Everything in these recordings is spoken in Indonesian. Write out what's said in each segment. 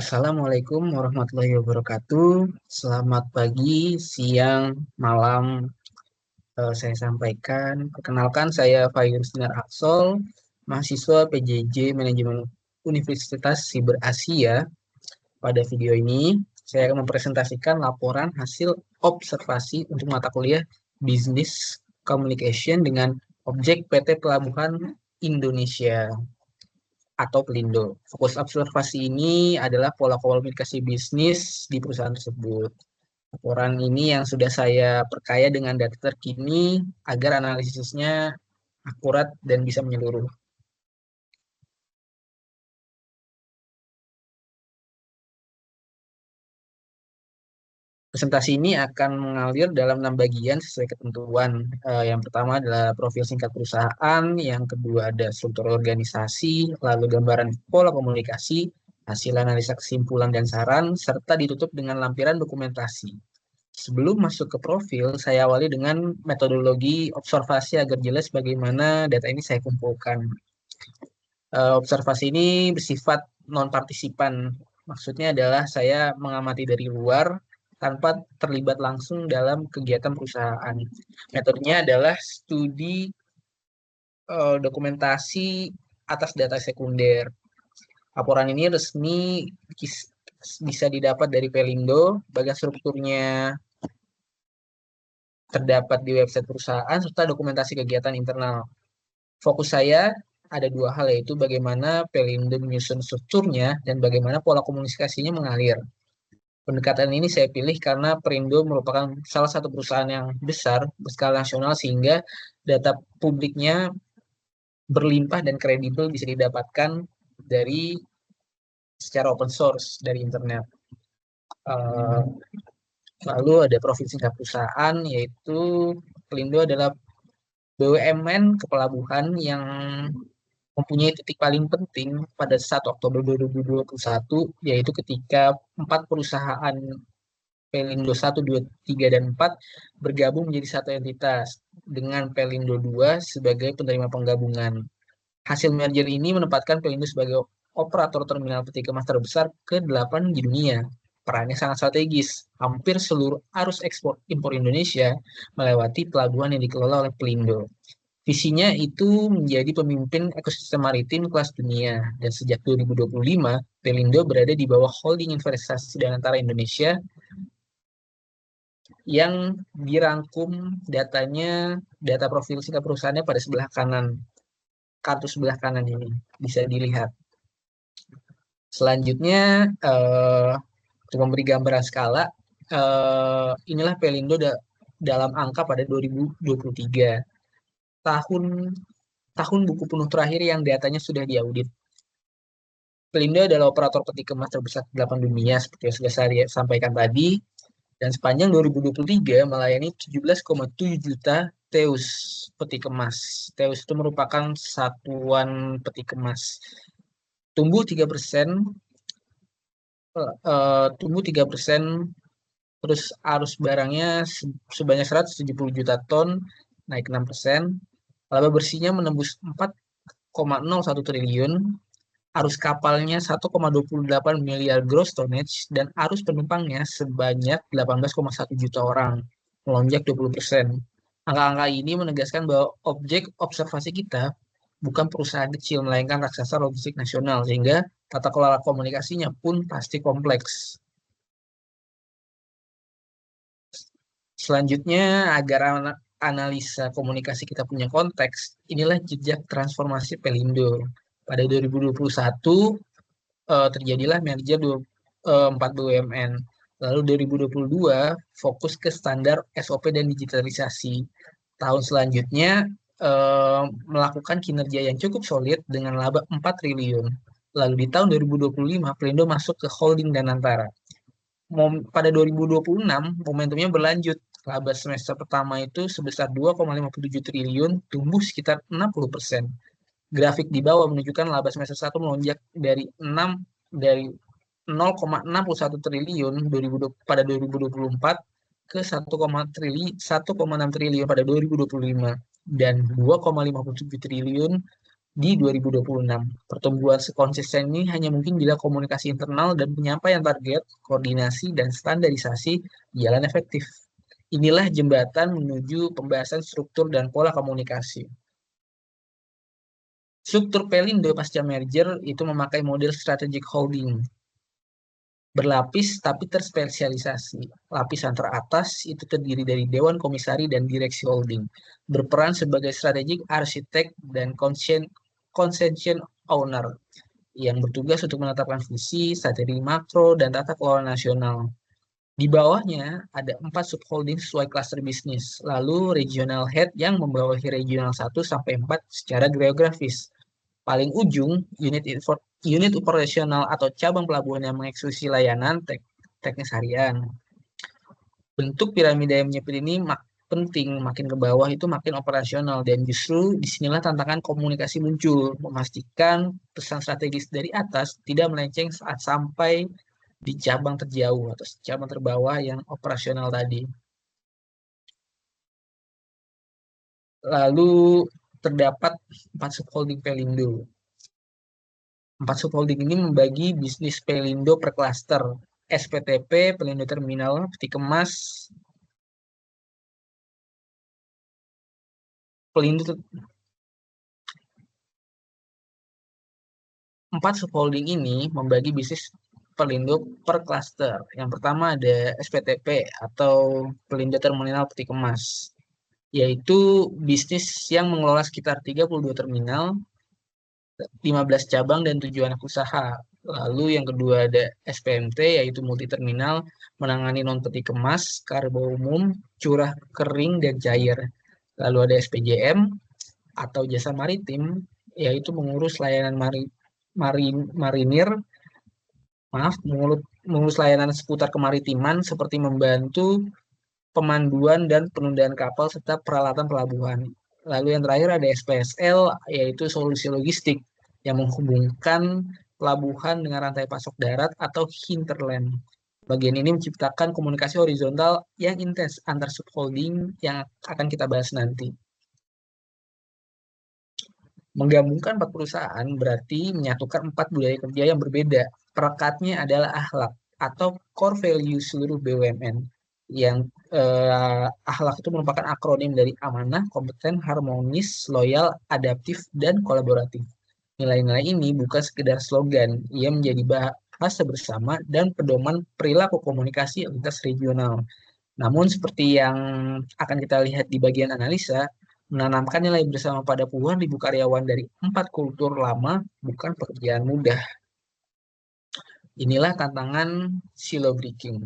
Assalamualaikum warahmatullahi wabarakatuh. Selamat pagi, siang, malam. Saya sampaikan. Perkenalkan, saya Fayur Sinar Aksol, mahasiswa PJJ Manajemen Universitas Siber Asia. Pada video ini, saya akan mempresentasikan laporan hasil observasi untuk mata kuliah Business Communication dengan objek PT Pelabuhan Indonesia atau Pelindo. Fokus observasi ini adalah pola komunikasi bisnis di perusahaan tersebut. Laporan ini yang sudah saya perkaya dengan data terkini agar analisisnya akurat dan bisa menyeluruh. Presentasi ini akan mengalir dalam 6 bagian sesuai ketentuan. Yang pertama adalah profil singkat perusahaan, yang kedua ada struktur organisasi, lalu gambaran pola komunikasi, hasil analisa kesimpulan dan saran, serta ditutup dengan lampiran dokumentasi. Sebelum masuk ke profil, saya awali dengan metodologi observasi agar jelas bagaimana data ini saya kumpulkan. Observasi ini bersifat non-partisipan. Maksudnya adalah saya mengamati dari luar tanpa terlibat langsung dalam kegiatan perusahaan. Metodenya adalah studi dokumentasi atas data sekunder. Laporan ini resmi bisa didapat dari Pelindo, bagian strukturnya terdapat di website perusahaan serta dokumentasi kegiatan internal. Fokus saya ada dua hal, yaitu bagaimana Pelindo menyusun strukturnya dan bagaimana pola komunikasinya mengalir. Pendekatan ini saya pilih karena Perindo merupakan salah satu perusahaan yang besar berskala nasional sehingga data publiknya berlimpah dan kredibel bisa didapatkan dari secara open source dari internet. Uh, Lalu ada profil singkat perusahaan, yaitu Pelindo adalah BUMN kepelabuhan yang mempunyai titik paling penting pada 1 Oktober 2021, yaitu ketika 4 perusahaan Pelindo 1, 2, 3, dan 4 bergabung menjadi satu entitas dengan Pelindo 2 sebagai penerima penggabungan. Hasil merger ini menempatkan Pelindo sebagai operator terminal peti kemas terbesar ke-8 di dunia. Perannya sangat strategis. Hampir seluruh arus ekspor impor Indonesia melewati pelabuhan yang dikelola oleh Pelindo. Visinya itu menjadi pemimpin ekosistem maritim kelas dunia, dan sejak 2025, Pelindo berada di bawah holding investasi dan antara Indonesia yang dirangkum data profil singkat perusahaannya pada sebelah kanan, kartu sebelah kanan ini bisa dilihat. Selanjutnya, untuk memberi gambaran skala, inilah Pelindo dalam angka pada 2023. Tahun buku penuh terakhir yang datanya sudah diaudit. Pelindo adalah operator peti kemas terbesar ke-8 dunia seperti yang sudah saya sampaikan tadi, dan sepanjang 2023 melayani 17,7 juta teus peti kemas. Teus itu merupakan satuan peti kemas. Tumbuh 3%, tumbuh 3%, terus arus barangnya sebanyak 170 juta ton, naik 6%. Laba bersihnya menembus 4,01 triliun, arus kapalnya 1,28 miliar gross tonnage, dan arus penumpangnya sebanyak 18,1 juta orang, melonjak 20%. Angka-angka ini menegaskan bahwa objek observasi kita bukan perusahaan kecil, melainkan raksasa logistik nasional, sehingga tata kelola komunikasinya pun pasti kompleks. Selanjutnya, agar analisa komunikasi kita punya konteks, inilah jejak transformasi Pelindo. Pada 2021, terjadilah merger 4 BUMN. Lalu 2022 fokus ke standar SOP dan digitalisasi. Tahun selanjutnya melakukan kinerja yang cukup solid dengan laba 4 triliun. Lalu di tahun 2025 Pelindo masuk ke holding dan antara. Pada 2026 momentumnya berlanjut. Laba semester pertama itu sebesar 2,57 triliun, tumbuh sekitar 60%. Grafik di bawah menunjukkan laba semester 1 melonjak dari 0,61 triliun pada 2024 ke 1,6 triliun pada 2025 dan 2,57 triliun di 2026. Pertumbuhan sekonsisten ini hanya mungkin bila komunikasi internal dan penyampaian target, koordinasi, dan standarisasi jalan efektif. Inilah jembatan menuju pembahasan struktur dan pola komunikasi. Struktur Pelindo pasca merger itu memakai model strategic holding, berlapis tapi terspesialisasi. Lapisan teratas itu terdiri dari Dewan Komisari dan Direksi Holding, berperan sebagai strategic arsitek dan concession owner yang bertugas untuk menetapkan visi, strategi makro, dan tata kelola nasional. Di bawahnya ada 4 subholding sesuai klaster bisnis, lalu regional head yang membawahi regional 1 sampai 4 secara geografis. Paling ujung, unit operasional atau cabang pelabuhan yang mengeksekusi layanan teknis harian. Bentuk piramida yang menyempit ini penting, makin ke bawah itu makin operasional, dan justru disinilah tantangan komunikasi muncul, memastikan pesan strategis dari atas tidak melenceng saat sampai di cabang terjauh atau cabang terbawah yang operasional tadi. Lalu terdapat 4 subholding Pelindo. 4 subholding ini membagi bisnis Pelindo per klaster. SPTP, Pelindo Terminal, Peti Kemas, Pelindo. 4 subholding ini membagi bisnis Pelindo per klaster. Yang pertama ada SPTP atau Pelindo Terminal Peti Kemas, yaitu bisnis yang mengelola sekitar 32 terminal, 15 cabang dan 7 anak usaha. Lalu yang kedua ada SPMT, yaitu multi terminal, menangani non peti kemas, kargo umum, curah kering dan cair. Lalu ada SPJM atau jasa maritim, yaitu mengurus layanan marinir, mengurus layanan seputar kemaritiman seperti membantu pemanduan dan penundaan kapal serta peralatan pelabuhan. Lalu yang terakhir ada SPSL, yaitu solusi logistik yang menghubungkan pelabuhan dengan rantai pasok darat atau hinterland. Bagian ini menciptakan komunikasi horizontal yang intens antar subholding yang akan kita bahas nanti. Menggabungkan 4 perusahaan berarti menyatukan 4 budaya kerja yang berbeda. Perekatnya adalah akhlak atau core value seluruh BUMN. Yang akhlak itu merupakan akronim dari amanah, kompeten, harmonis, loyal, adaptif, dan kolaboratif. Nilai-nilai ini bukan sekedar slogan, ia menjadi bahasa bersama dan pedoman perilaku komunikasi lintas regional. Namun seperti yang akan kita lihat di bagian analisa, menanamkan nilai bersama pada puluhan ribu karyawan dari 4 kultur lama bukan pekerjaan mudah. Inilah tantangan silo breaking.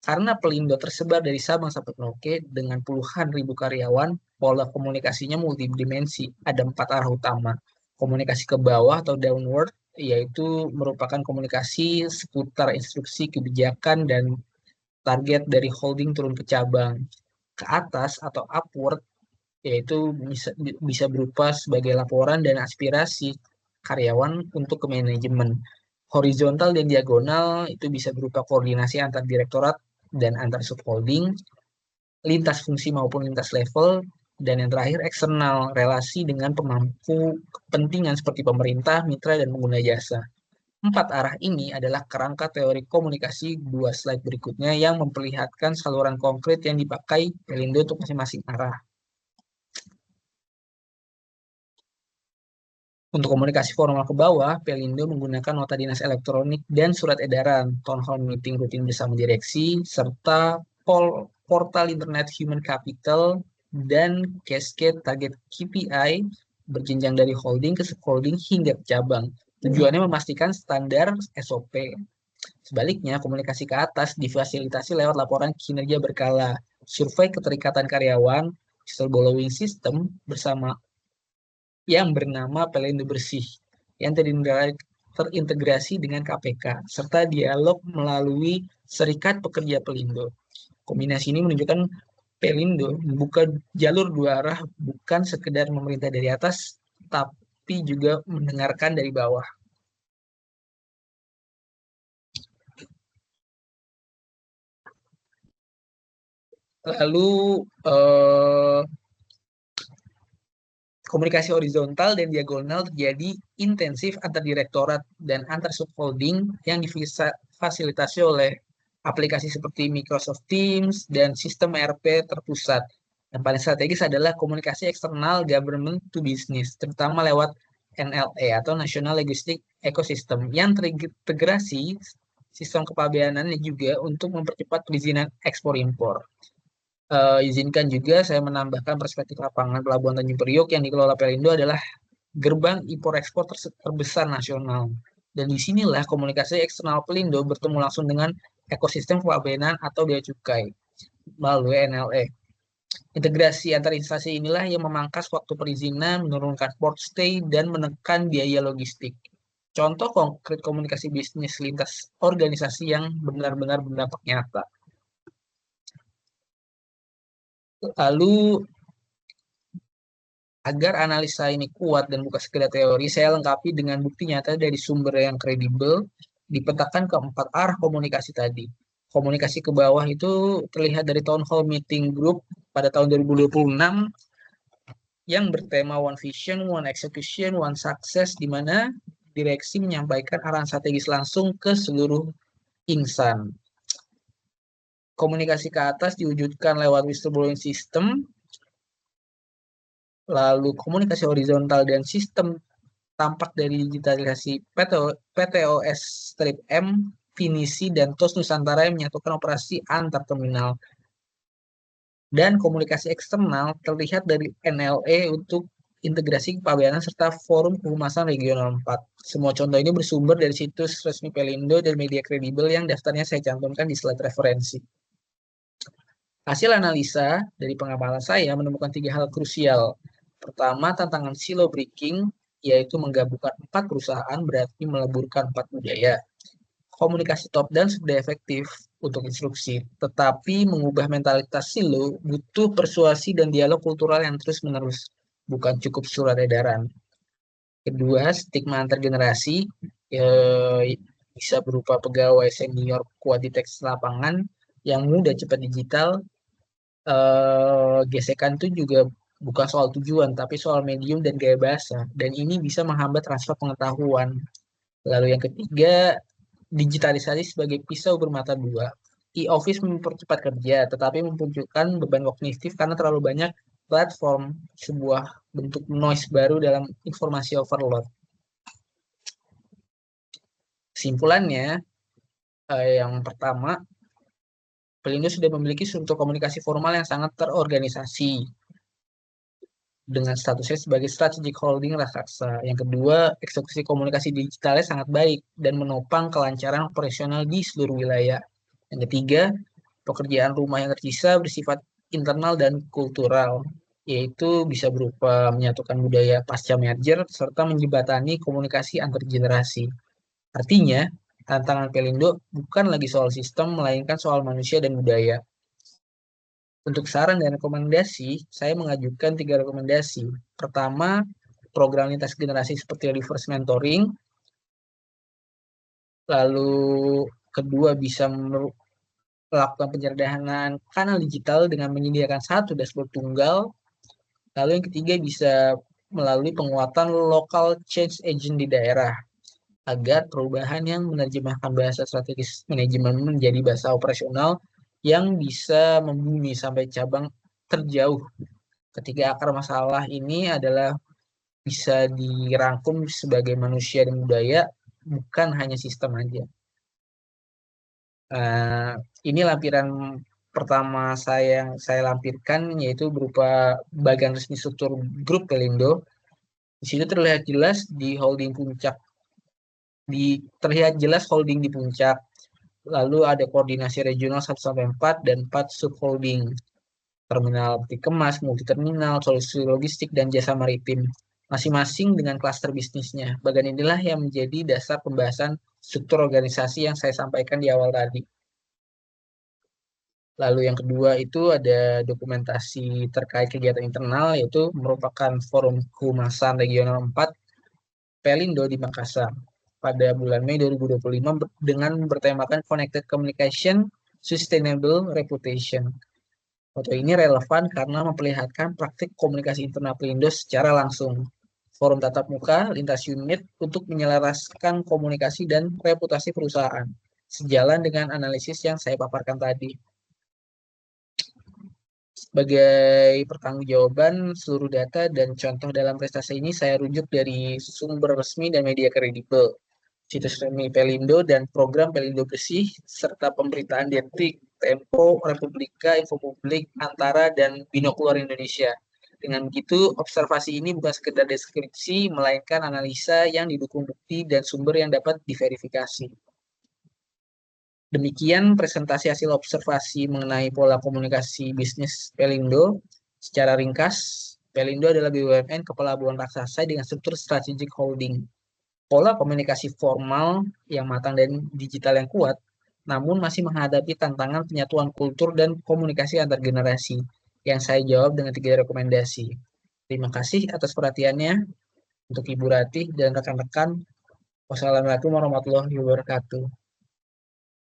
Karena Pelindo tersebar dari Sabang sampai Merauke dengan puluhan ribu karyawan, pola komunikasinya multidimensi. Ada 4 arah utama. Komunikasi ke bawah atau downward, yaitu merupakan komunikasi seputar instruksi kebijakan dan target dari holding turun ke cabang. Ke atas atau upward, yaitu bisa berupa sebagai laporan dan aspirasi karyawan untuk ke manajemen. Horizontal dan diagonal itu bisa berupa koordinasi antar direktorat dan antar subholding, lintas fungsi maupun lintas level, dan yang terakhir eksternal, relasi dengan pemangku kepentingan seperti pemerintah, mitra, dan pengguna jasa. 4 arah ini adalah kerangka teori komunikasi 2 slide berikutnya yang memperlihatkan saluran konkret yang dipakai Pelindo untuk masing-masing arah. Untuk komunikasi formal ke bawah, Pelindo menggunakan nota dinas elektronik dan surat edaran, town hall meeting rutin bersama direksi, serta portal internet human capital dan cascade target KPI berjenjang dari holding ke subholding hingga ke cabang. Tujuannya memastikan standar SOP. Sebaliknya, komunikasi ke atas difasilitasi lewat laporan kinerja berkala, survei keterikatan karyawan, whistleblowing system bersama yang bernama Pelindo Bersih, yang terintegrasi dengan KPK, serta dialog melalui Serikat Pekerja Pelindo. Kombinasi ini menunjukkan Pelindo membuka jalur 2 arah, bukan sekedar memerintah dari atas, tapi juga mendengarkan dari bawah. Lalu Komunikasi horizontal dan diagonal terjadi intensif antar direktorat dan antar subholding yang difasilitasi oleh aplikasi seperti Microsoft Teams dan sistem ERP terpusat. Yang paling strategis adalah komunikasi eksternal government to business, terutama lewat NLE atau National Logistic Ecosystem yang terintegrasi sistem kepabeanannya juga untuk mempercepat perizinan ekspor impor. Izinkan juga saya menambahkan perspektif lapangan Pelabuhan Tanjung Priok yang dikelola Pelindo adalah gerbang impor ekspor terbesar nasional. Dan disinilah komunikasi eksternal Pelindo bertemu langsung dengan ekosistem kepabeanan atau bea cukai melalui NLE. Integrasi antar instansi inilah yang memangkas waktu perizinan, menurunkan port stay, dan menekan biaya logistik. Contoh konkret komunikasi bisnis lintas organisasi yang benar-benar berdampak nyata. Lalu, agar analisa ini kuat dan bukan sekedar teori, saya lengkapi dengan bukti nyata dari sumber yang kredibel, dipetakan keempat arah komunikasi tadi. Komunikasi ke bawah itu terlihat dari Town Hall Meeting Group pada tahun 2026 yang bertema One Vision, One Execution, One Success, di mana direksi menyampaikan arahan strategis langsung ke seluruh insan. Komunikasi ke atas diwujudkan lewat whistleblowing system, lalu komunikasi horizontal dan sistem tampak dari digitalisasi PTOS Strip M, Finisi, dan TOS Nusantara yang menyatukan operasi antar terminal. Dan komunikasi eksternal terlihat dari NLE untuk integrasi kepabeanan serta forum kehumasan regional 4. Semua contoh ini bersumber dari situs resmi Pelindo dan media kredibel yang daftarnya saya cantumkan di slide referensi. Hasil analisa dari pengamatan saya menemukan 3 hal krusial. Pertama, tantangan silo breaking, yaitu menggabungkan 4 perusahaan berarti meleburkan 4 budaya. Komunikasi top down sudah efektif untuk instruksi, tetapi mengubah mentalitas silo butuh persuasi dan dialog kultural yang terus-menerus, bukan cukup surat edaran. Kedua, stigma antar generasi, bisa berupa pegawai senior kuat di teks lapangan yang mudah cepat digital. Gesekan itu juga bukan soal tujuan, tapi soal medium dan gaya bahasa, dan ini bisa menghambat transfer pengetahuan. Lalu yang ketiga, digitalisasi sebagai pisau bermata dua. E-office mempercepat kerja, tetapi mempunculkan beban kognitif karena terlalu banyak platform, sebuah bentuk noise baru dalam informasi overload. Kesimpulannya, yang pertama, Pelindo sudah memiliki struktur komunikasi formal yang sangat terorganisasi dengan statusnya sebagai strategic holding raksasa. Yang kedua, eksekusi komunikasi digitalnya sangat baik dan menopang kelancaran operasional di seluruh wilayah. Yang ketiga, pekerjaan rumah yang tersisa bersifat internal dan kultural, yaitu bisa berupa menyatukan budaya pasca merger serta menjembatani komunikasi antar generasi. Artinya, tantangan Pelindo bukan lagi soal sistem, melainkan soal manusia dan budaya. Untuk saran dan rekomendasi, saya mengajukan 3 rekomendasi. Pertama, program lintas generasi seperti reverse mentoring. Lalu kedua, bisa melakukan penyederhanaan kanal digital dengan menyediakan satu dashboard tunggal. Lalu yang ketiga, bisa melalui penguatan local change agent di daerah agar perubahan yang menerjemahkan bahasa strategis manajemen menjadi bahasa operasional yang bisa membumi sampai cabang terjauh. Ketika akar masalah ini adalah bisa dirangkum sebagai manusia dan budaya, bukan hanya sistem aja. Ini lampiran pertama yang saya lampirkan, yaitu berupa bagian resmi struktur grup Pelindo. Di situ terlihat jelas di holding puncak, terlihat jelas holding di puncak. Lalu ada koordinasi regional 1-4 dan 4 subholding. Terminal peti kemas, multi terminal, solusi logistik, dan jasa maritim. Masing-masing dengan klaster bisnisnya. Bagian inilah yang menjadi dasar pembahasan struktur organisasi yang saya sampaikan di awal tadi. Lalu yang kedua itu ada dokumentasi terkait kegiatan internal, yaitu merupakan forum kehumasan regional 4 Pelindo di Makassar pada bulan Mei 2025 dengan bertemakan Connected Communication, Sustainable Reputation. Foto ini relevan karena memperlihatkan praktik komunikasi internal Pelindo secara langsung. Forum tatap muka lintas unit untuk menyelaraskan komunikasi dan reputasi perusahaan, sejalan dengan analisis yang saya paparkan tadi. Sebagai pertanggungjawaban seluruh data dan contoh dalam prestasi ini saya rujuk dari sumber resmi dan media kredibel, situs resmi Pelindo dan program Pelindo Bersih, serta pemberitaan Detik, Tempo, Republika, Info Publik, Antara, dan Binokular Indonesia. Dengan begitu, observasi ini bukan sekedar deskripsi, melainkan analisa yang didukung bukti dan sumber yang dapat diverifikasi. Demikian presentasi hasil observasi mengenai pola komunikasi bisnis Pelindo. Secara ringkas, Pelindo adalah BUMN kepelabuhan raksasa dengan struktur strategic holding. Pola komunikasi formal yang matang dan digital yang kuat, namun masih menghadapi tantangan penyatuan kultur dan komunikasi antar generasi yang saya jawab dengan 3 rekomendasi. Terima kasih atas perhatiannya untuk Ibu Ratih dan rekan-rekan. Wassalamualaikum warahmatullahi wabarakatuh.